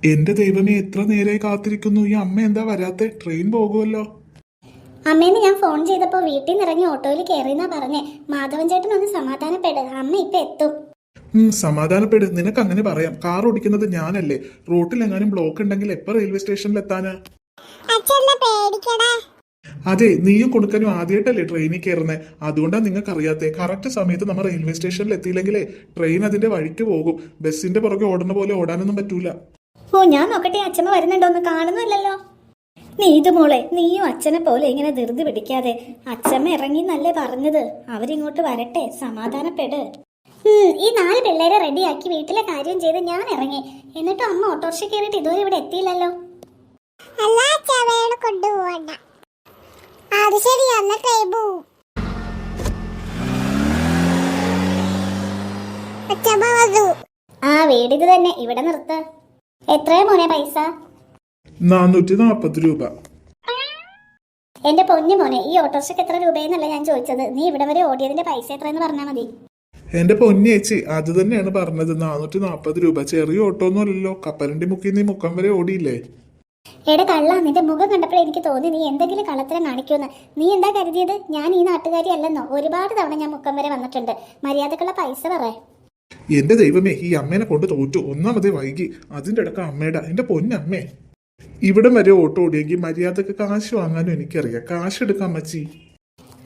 എന്റെ ദൈവമേ, എത്ര നേരമായി കാത്തിരിക്കുന്നു. ഈ അമ്മ എന്താ വരാത്തെ? ട്രെയിൻ പോകുമല്ലോ. അമ്മേന്ന് ഞാൻ ഫോൺ ചെയ്തപ്പോ വീട്ടിൽ നിന്ന് ഇറങ്ങി ഓട്ടോയിൽ കയറിയെന്നാ പറഞ്ഞേ. മാധവൻ ചേട്ടൻ ഒന്ന് സമാധാനപ്പെട്, അമ്മ ഇപ്പൊ എത്തും. സമാധാനപ്പെട്. നിനക്ക് അങ്ങനെ പറയാം. കാർ ഓടിക്കുന്നത് ഞാനല്ലേ. റോട്ടിൽ എങ്ങാനും ബ്ലോക്ക് ഉണ്ടെങ്കിൽ എപ്പോ റെയിൽവേ സ്റ്റേഷനിൽ എത്താനാ? അതെ, നീയും കൊടുക്കാനും ആദ്യമായിട്ടല്ലേ ട്രെയിനിൽ കയറുന്നത്. അതുകൊണ്ടാണ് നിങ്ങൾക്ക് അറിയാത്തെ. കറക്റ്റ് സമയത്ത് നമ്മൾ റെയിൽവേ സ്റ്റേഷനിൽ എത്തിയില്ലെങ്കിലേ ട്രെയിൻ അതിന്റെ വഴിക്ക് പോകും. ബസ്സിന്റെ പുറകെ ഓടുന്ന പോലെ ഓടാനൊന്നും പറ്റൂല. ഓ, ഞാൻ നോക്കട്ടെ അച്ഛമ്മ വരുന്നുണ്ടോന്ന്. കാണുന്നില്ലല്ലോ. നീതു മോളെ, നീയും അച്ഛനെ പോലെ ഇങ്ങനെ ധൃതി പിടിക്കാതെ. അച്ഛമ്മ ഇറങ്ങി എന്നല്ലേ പറഞ്ഞത്. അവരിങ്ങോട്ട് വരട്ടെ, സമാധാനപ്പെട്. ഈ 4 പിള്ളേരെ റെഡിയാക്കി വീട്ടിലെ കാര്യം ചെയ്ത് ഞാൻ ഇറങ്ങി. എന്നിട്ടും അമ്മ ഓട്ടോറിക്ഷ കയറിയിട്ട് ഇതുവരെ ഇവിടെ എത്തിയില്ലല്ലോ. ആ വീടിത് തന്നെ, ഇവിടെ നിർത്ത്. എത്രയാ മോനെ പൈസ? 440 രൂപ. എന്റെ പൊന്നു മോനെ, ഈ ഓട്ടോറിക്ഷക്ക് എത്ര രൂപയെന്നല്ല ഞാൻ ചോദിച്ചത്. നീ ഇവിടെ വരെ ഓടിയതിന്റെ പൈസ എത്രയെന്ന് പറഞ്ഞാൽ മതി. എന്റെ പൊന്നേച്ചി, അത് തന്നെയാണ് പറഞ്ഞത്. 440 രൂപ. ചെറിയ ഓട്ടോ ഒന്നും അല്ലല്ലോ. കപ്പലണ്ടി മുക്കി നീ മുക്കം വരെ ഓടിയില്ലേ? എടെ കള്ള, നിന്റെ മുഖം കണ്ടപ്പോഴേ എനിക്ക് തോന്നി നീ എന്തെങ്കിലും കള്ളത്തരം കാണിക്കുമെന്ന്. നീ എന്താ കരുതിയത്? ഞാൻ ഈ നാട്ടുകാരി അല്ലെന്നോ? ഒരുപാട് തവണ ഞാൻ മുക്കം വരെ വന്നിട്ടുണ്ട്. മര്യാദക്കുള്ള പൈസ പറ. എന്റെ ദൈവമേ, ഈ അമ്മേനെ കൊണ്ട് തോറ്റു. ഒന്നാമതേ വൈകി, അതിന്റെ ഇടക്ക് അമ്മയുടെ. എന്റെ പൊന്നമ്മേ, ഇവിടം വരെ ഓട്ടോ ഓടിയെങ്കിൽ മര്യാദക്ക് കാശ് വാങ്ങാനും എനിക്കറിയാം. കാശ് എടുക്കാം അമ്മച്ചി.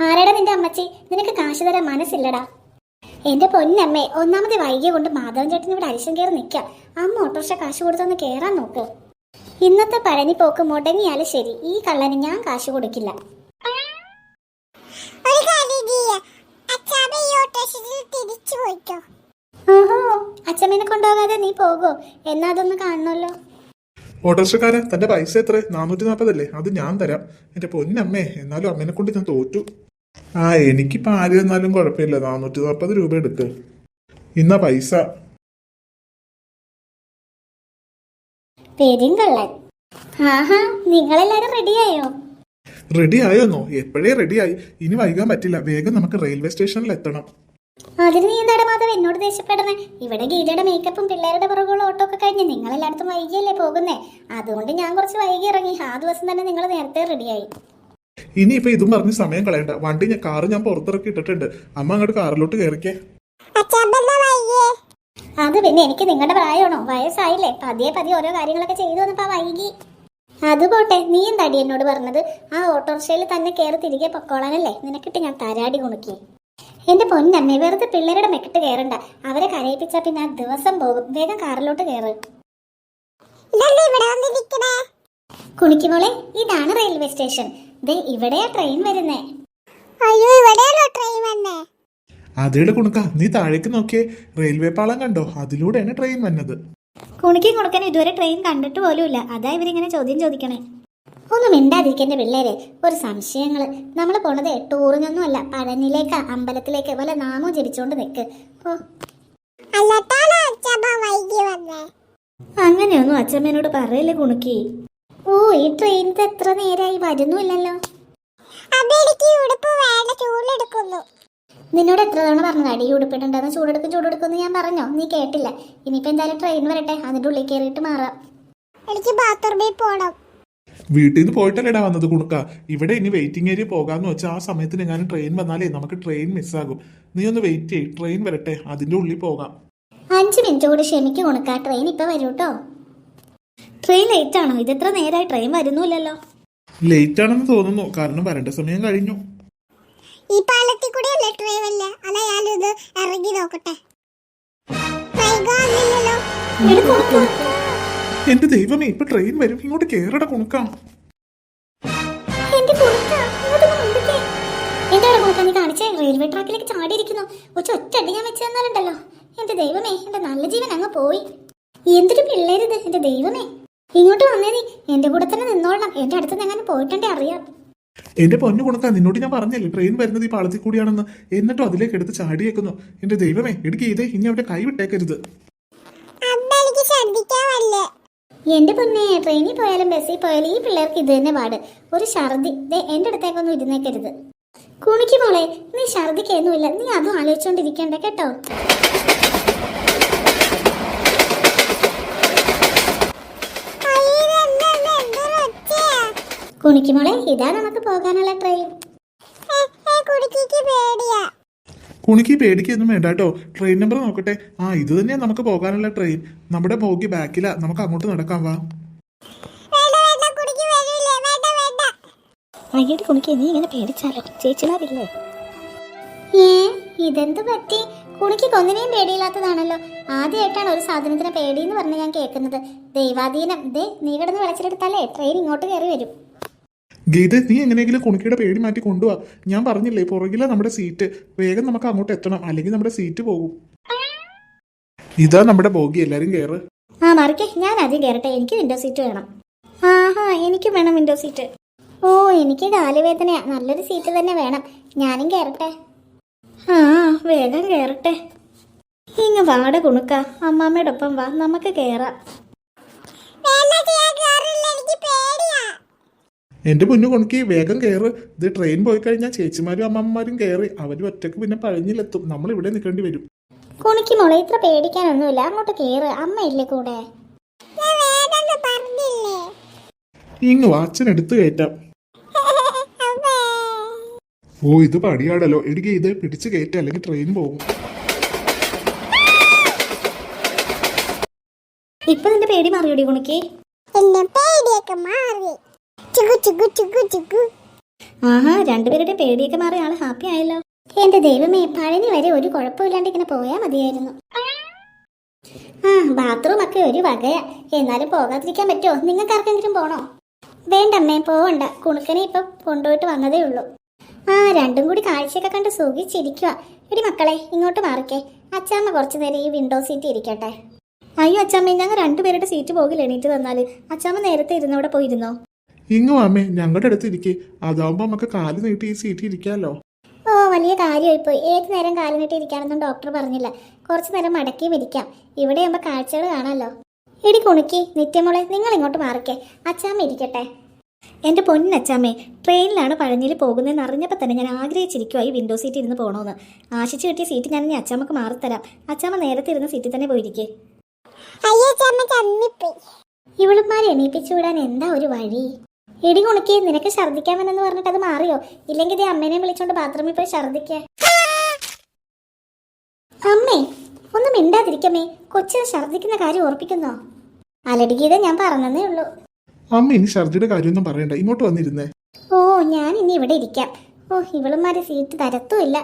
ആരാടാ നിന്റെ അമ്മച്ചി? നിനക്ക് കാശ് തരാൻ മനസ്സില്ലടാ. എന്റെ പൊന്നമ്മേ, ഒന്നാമത് വൈകിയ കൊണ്ട് മാധവൻ ചേട്ടൻ ഇവിടെ അരിശം കയറി നിൽക്കാം. അമ്മ ഓട്ടോറിക്ഷ കാശ് കൊടുത്തൊന്ന് കേറാൻ നോക്ക്. ഇന്നത്തെ പഴനി പോക്ക് മുടങ്ങിയാലും ശരി, ഈ കള്ളന് ഞാൻ കാശ് കൊടുക്കില്ല. ഓഹോ, അച്ഛമ്മേനെ കൊണ്ടുപോകാതെ നീ പോകോ? എന്നാ അതൊന്ന് കാണണമല്ലോ. ഓട്ടോറിക്ഷക്കാരെ, തന്റെ പൈസ എത്ര? 440 അല്ലേ? അത് ഞാൻ തരാം. എന്റെ പൊന്നമ്മേ, എന്നാലും അമ്മേനെ കൊണ്ട് ഞാൻ തോറ്റു. എനിക്കിപ്പോ ആര് തന്നാലും കുഴപ്പമില്ല. 440 രൂപ എടുക്ക്. ഇന്ന പൈസ. പെരുങ്കള്ളൻ. ആഹാ, നിങ്ങളെല്ലാരും റെഡിയായോ? റെഡി ആയോന്നോ? എപ്പോഴേ റെഡിയായി. ഇനി വൈകാൻ പറ്റില്ല. വേഗം നമുക്ക് റെയിൽവേ സ്റ്റേഷനിൽ എത്തണം. അതിന് നീ എന്താണ് മാധവ് എന്നോട് ദേഷ്യപ്പെടണേ? ഇവിടെ ഗീതയുടെ മേക്കപ്പും പിള്ളേരുടെ പുറകുള്ള ഓട്ടോ ഒക്കെ കഴിഞ്ഞ് നിങ്ങളെല്ലായിടത്തും വൈകിയല്ലേ പോകുന്നേ. അതുകൊണ്ട് ഞാൻ കുറച്ച് വൈകി ഇറങ്ങി. ആ ദിവസം തന്നെ നിങ്ങൾ നേരത്തെ റെഡിയായി. ഇനിയിപ്പോ ഇതും പറഞ്ഞ് സമയം കളയണ്ട. വണ്ടി കാറ് ഞാൻ പുറത്തിറക്കി ഇട്ടിട്ടുണ്ട്. അമ്മ അങ്ങോട്ട് കാറിലോട്ട് കയറിക്കേ. അത് പിന്നെ എനിക്ക് നിങ്ങളുടെ പ്രായമാണോ? വയസ്സായില്ലേ? പതിയെ പതിയെ ഓരോ കാര്യങ്ങളൊക്കെ ചെയ്തു വന്നപ്പോ വൈകി. അത് പോട്ടെ, നീ എന്താടി എന്നോട് പറഞ്ഞത്? ആ ഓട്ടോറിക്ഷയിൽ തന്നെ കയറി തിരികെ പൊക്കോളാനല്ലേ? നിനക്കിട്ട് ഞാൻ തരാടി കുണുക്കി. എന്റെ പൊന്നമ്മേ, വെറുതെ പിള്ളേരുടെ മെക്കിട്ട് കയറണ്ട. അവരെ കരയിപ്പിച്ചാ പിന്നെ ആ ദിവസം പോകും. വേഗം കാറിലോട്ട് കയറ്. കുണിക്കുമോളെ, ഇതാണ് റെയിൽവേ സ്റ്റേഷൻ. ദേ ഇവിടെയാ ട്രെയിൻ വരുന്നേ. അയ്യോ, ഇവിടെയാണോ ട്രെയിൻ വന്നേ? അതേടെ കുണുക്ക, നീ താഴേക്ക് നോക്കിയേ. റെയിൽവേ പാളം കണ്ടോ? അതിലൂടെയാണ് ട്രെയിൻ വന്നത്. കുണിക്കും കുണുക്കനും ഇതുവരെ ട്രെയിൻ കണ്ടിട്ട് പോലുമില്ല. അതാ ഇവരിങ്ങനെ ചോദ്യം ചോദിക്കണേ. ഒന്നും മിണ്ടാതിരിക്കന്റെ പിള്ളേരെ. ഒരു സംശയങ്ങള്. നമ്മൾ പോണത് ടൂറിനൊന്നും അല്ല, പഴനിയിലേക്കാ, അമ്പലത്തിലേക്ക്. വല്ല നാമോ ജപിച്ചോണ്ട് നിക്ക്. അങ്ങനെയൊന്നും അച്ഛമ്മേനോട് പറയല്ലേ കുണുക്കി. ഓ, ഈ ട്രെയിനിൽ എത്ര നേരമായി വരുന്നുമില്ലല്ലോ. നിന്നോട് എത്ര തവണ പറഞ്ഞതാടി ഉടുപ്പിട്ടുണ്ടെന്ന്? ചൂടെടുക്കും ഞാൻ പറഞ്ഞോ? നീ കേട്ടില്ല. ഇനിയിപ്പോ എന്തായാലും ട്രെയിൻ വരട്ടെ, അതിന്റെ ഉള്ളിൽ കയറിയിട്ട് മാറാം. എനിക്ക് ബാത്റൂമിൽ പോണം. വീട്ടിൽ നിന്ന് പോയിട്ടല്ലേടാ വന്നത് കുണുക്ക. ഇവിടെ ഇനി വെയിറ്റിംഗ് ഏരിയ പോകാന്ന് വെച്ചാൽ ആ സമയത്തിന് എങ്ങാനും ട്രെയിൻ വന്നാലേ നമുക്ക് ട്രെയിൻ മിസ്സാകും. നീ ഒന്ന് വെയിറ്റ് ചെയ്യ്. ട്രെയിൻ വരട്ടെ, അതിന്റെ ഉള്ളിൽ പോകാം. 5 മിനിറ്റ് കൂടി ക്ഷമിക്കും കുണുക്ക. ട്രെയിൻ ഇപ്പൊ വരൂട്ടോ. ട്രെയിൻ ലേറ്റ് ആണോ? ഇതെത്ര നേരമായി ട്രെയിൻ വരുന്നില്ലല്ലോ. ലേറ്റ് ആണെന്ന് തോന്നുന്നു, കാരണം വരേണ്ട സമയം കഴിഞ്ഞു. ഈ പാലത്തിൽ കൂടെ അല്ലേ ട്രെയിൻ അല്ലേ? അല്ല, ഞാനിത് ഇറങ്ങി നോക്കട്ടെ. എന്റെ ദൈവമേ, ഇപ്പൊ ട്രെയിൻ വരും. ഇങ്ങോട്ട് കേറട കുണുക്കാം. എന്താണ് കുണുക്ക നീ കാണിച്ചേ? റെയിൽവേ ട്രാക്കിലേക്ക് ചാടിയിരിക്കുന്നു. ഒറ്റടി ഞാൻ വെച്ച് തന്നാലുണ്ടല്ലോ. എന്റെ ദൈവമേ, എന്റെ നല്ല ജീവൻ അങ്ങ് പോയി. എന്തൊരു പിള്ളേരിത്. എന്റെ ദൈവമേ, ഇങ്ങോട്ട് വന്നേ. നീ എന്റെ കൂടെ തന്നെ നിന്നോളണം. എന്റെ അടുത്ത് എങ്ങനെ പോയിട്ടുണ്ടേ അറിയാം. എന്റെ പൊന്നു കുണുക്ക, നിന്നോട് ഞാൻ പറഞ്ഞല്ലേ ട്രെയിൻ വരുന്നത് ഈ പാളത്തിൽ കൂടിയാണെന്ന്. എന്നിട്ടും അതിലേക്ക് എടുത്ത് ചാടിയേക്കുന്നു. എന്റെ ദൈവമേ, എടുക്ക് ഇതേ. ഇനി അവിടെ കൈ വിട്ടേക്കരുത്. എന്റെ പൊന്നെ, ട്രെയിനിൽ പോയാലും ബസ്സിൽ പോയാലും ഈ പിള്ളേർക്ക് ഇത് തന്നെ പാട്. ഒരു ഛർദി. എന്റെ അടുത്തേക്കൊന്നും ഇരുന്നേക്കരുത്. കുണിക്ക് മോളെ, നീ ഛർദിക്കൊന്നുമില്ല. നീ അതും ആലോചിച്ചോണ്ടിരിക്കണ്ട കേട്ടോ. കുണിക്കുമോളെ ഇതാ നമുക്ക് പോകാനുള്ള ട്രെയിൻ. കുടുക്കിക്ക് പേടിയാ. കുണിക്ക് പേടിക്കൊന്നും വേണ്ട കേട്ടോ. ട്രെയിൻ നമ്പർ നോക്കട്ടെ. ആ ഇത് തന്നെയാ നമുക്ക് പോകാനുള്ള ട്രെയിൻ. നമ്മുടെ ബോഗി ബാക്കിലാ. നമുക്ക് അങ്ങോട്ട് നടക്കാം, വാ. വേണ്ട വേണ്ട കുടുക്കി വരില്ലേ, വേണ്ട വേണ്ട. അയ്യടി കുണിക്ക് നീ ഇങ്ങനെ പേടിച്ചാലോ, ചേച്ചിലാവില്ലേ? ഇതെന്ത് പറ്റി? കുണിക്ക് കൊന്നിനെയും പേടിയില്ലാത്തതാണല്ലോ. ആദ്യമായിട്ടാണ് ഒരു സാധനത്തിന് പേടിയെന്ന് പറഞ്ഞ് ഞാൻ കേൾക്കുന്നത്. ദൈവാധീനം. ദേ നീ കിടന്ന് വിളച്ചിലെടുത്താലേ ട്രെയിൻ ഇങ്ങോട്ട് കയറി വരും. ഗീത, നീ എങ്ങനെയെങ്കിലും കുണിക്കിയുടെ പേടി മാറ്റി കൊണ്ടുപോവാ. ഞാൻ പറഞ്ഞില്ലേ പുറകിലാ നമ്മുടെ സീറ്റ്. വേഗം നമുക്ക് അങ്ങോട്ട് എത്തണം, അല്ലെങ്കിൽ നമ്മുടെ സീറ്റ് പോകും. ഇതാ നമ്മുടെ ബോഗി, എല്ലാരും കയറ്. ആ മറിക്കേ, ഞാൻ ആദ്യം കയറട്ടെ. എനിക്ക് വിൻഡോ സീറ്റ് വേണം. ആഹാ എനിക്കും വേണം വിൻഡോ സീറ്റ്. ഓ എനിക്ക് കാലുവേദനയാ. നല്ലൊരു സീറ്റ് തന്നെ വേണം. ഞാനും കയറട്ടെ. ആ വേഗം കയറട്ടെ. ഇങ്ങ് വാട കുണുക്ക, അമ്മാമ്മയുടെ ഒപ്പം വാ, നമുക്ക് കയറാം. വേണ്ട ചെയ്യാൻ കേറില്ല, എനിക്ക് പേടിയാ. എന്റെ പൊന്നു കുണിക്ക് വേഗം കയറ്. ഇത് ട്രെയിൻ പോയി കഴിഞ്ഞാൽ ചേച്ചിമാരും അമ്മമ്മമാരും കയറി അവര് ഒറ്റക്ക് പിന്നെ പഴഞ്ഞിലെത്തും. നമ്മൾ ഇവിടെ നിൽക്കേണ്ടി വരും. കുണിക്ക് മോളെ ഇത്ര പേടിക്കാനൊന്നുമില്ല, അങ്ങോട്ട് കയറ്. അമ്മ ഇല്ലേ കൂടെ? ഞാൻ വേണ്ടെന്ന് പറഞ്ഞില്ലേ. ഇങ്ങ് വാച്ചൻ എടുത്തു കയറ്റാം. അമ്മേ. ഓ ഇത് പടിയാടല്ലോ. എനിക്ക് ഇത് പിടിച്ച് കയറ്റ, അല്ലെങ്കിൽ ട്രെയിൻ പോകും. ഇപ്പൊ നിന്റെ പേടി മാറിയോടി കുണിക്ക്? എന്നെ പേടിയൊക്കെ മാറി. ചുകു ചുകു ചുകു ചുകു. ആഹാ രണ്ടുപേരുടെ പേടിയൊക്കെ മാറി, ആള് ഹാപ്പി ആയല്ലോ. എന്റെ ദൈവമേ, പഴനി വരെ ഒരു കുഴപ്പമില്ലാണ്ട് ഇങ്ങനെ പോയാൽ മതിയായിരുന്നു. ആ ബാത്റൂം ഒക്കെ ഒരു വകയാ. എന്നാലും പോകാതിരിക്കാൻ പറ്റുമോ? നിങ്ങൾക്ക് ആർക്കെങ്കിലും പോണോ? വേണ്ടമ്മേ പോവണ്ട. കുണുക്കനെ ഇപ്പൊ കൊണ്ടുപോയിട്ട് വന്നതേ ഉള്ളൂ. ആ രണ്ടും കൂടി കാഴ്ചയൊക്കെ കണ്ട് സുഖിച്ചിരിക്കുക. എടി മക്കളെ ഇങ്ങോട്ട് മാറിക്കേ. അച്ചാമ്മ കുറച്ചു നേരം ഈ വിൻഡോ സീറ്റ് ഇരിക്കട്ടെ. അയ്യോ അച്ചാമ്മ, ഞങ്ങൾ രണ്ടുപേരുടെ സീറ്റ് പോകില്ല. എണീറ്റ് തന്നാല് അച്ചാമ്മ നേരത്തെ ഇരുന്നവിടെ പോയിരുന്നോ? ഇങ്ങ് വാമേ, ഞങ്ങളുടെ അടുത്ത് ഇരിക്കേ. അതാവുമ്പോ നമുക്ക് കാല് നീട്ടി ഈ സീറ്റ് ഇരിക്കാലോ. ഓ വലിയ കാര്യമായിപ്പോയി. ഏത് നേരം കാല് നീട്ടി ഇരിക്കാനൊന്നും ഡോക്ടർ പറഞ്ഞില്ല. കുറച്ചു നേരം മടക്കിയും ഇരിക്കാം. ഇവിടെ ആകുമ്പോൾ കാഴ്ചകൾ കാണാമല്ലോ. എടി കുണുക്കി, നിത്യമോളെ നിങ്ങൾ ഇങ്ങോട്ട് മാറിക്കേ. അച്ചാമ്മ ഇരിക്കട്ടെ. എൻ്റെ പൊന്നച്ചാമ്മേ, ട്രെയിനിലാണ് പഴഞ്ഞിൽ പോകുന്നതെന്ന് അറിഞ്ഞപ്പോൾ തന്നെ ഞാൻ ആഗ്രഹിച്ചിരിക്കുവാ ഈ വിൻഡോ സീറ്റ് ഇരുന്ന് പോകണമെന്ന്. ആശിച്ച് കിട്ടിയ സീറ്റ് ഞാൻ ഇനി അച്ചാമ്മക്ക് മാറിത്തരാം. അച്ചാമ്മ നേരത്തെ ഇരുന്ന സീറ്റിൽ തന്നെ പോയിരിക്കേ. അയ്യോ ചമ്മ ചമ്മിപ്പോയി. ഇവളുമാരെ എണീപ്പിച്ചു വിടാൻ എന്താ ഒരു വഴി? എടി കുണുക്കി, നിനക്ക് ഛർദ്ദിക്കാമെന്നു പറഞ്ഞിട്ട് അത് മാറിയോ? ഇല്ലെങ്കിൽ ഇത് അമ്മേനെ വിളിച്ചോണ്ട് ബാത്റൂമിൽ പോയി ഛർദ്ദിക്കേ. അമ്മേ ഒന്ന് മിണ്ടാതിരിക്കമ്മേ. കൊച്ചിനെ ഛർദ്ദിക്കുന്ന കാര്യം ഓർപ്പിക്കുന്നോ? അലടിഗീത, ഞാൻ പറഞ്ഞതേ ഉള്ളൂ. അമ്മ ഇനി ഛർദിയുടെ കാര്യമൊന്നും പറയണ്ട, ഇങ്ങോട്ട് വന്നിരുന്നേ. ഓ ഞാൻ ഇനി ഇവിടെ ഇരിക്കാം. ഓ ഇവളുമാരെ സീറ്റ് തരത്തുമില്ല.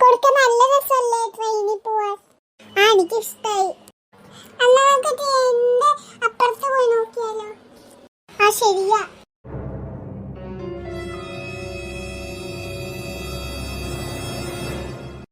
കൊടുക്ക നല്ല രസമല്ലേ ട്രെയിനിൽ പോവാൻ. ആ എനിക്ക് ഇഷ്ടായി. എന്നാ നമുക്ക് ട്രെയിനിന്റെ അപ്പുറത്ത് പോയി നോക്കിയാലോ? ആ ശരിയാ.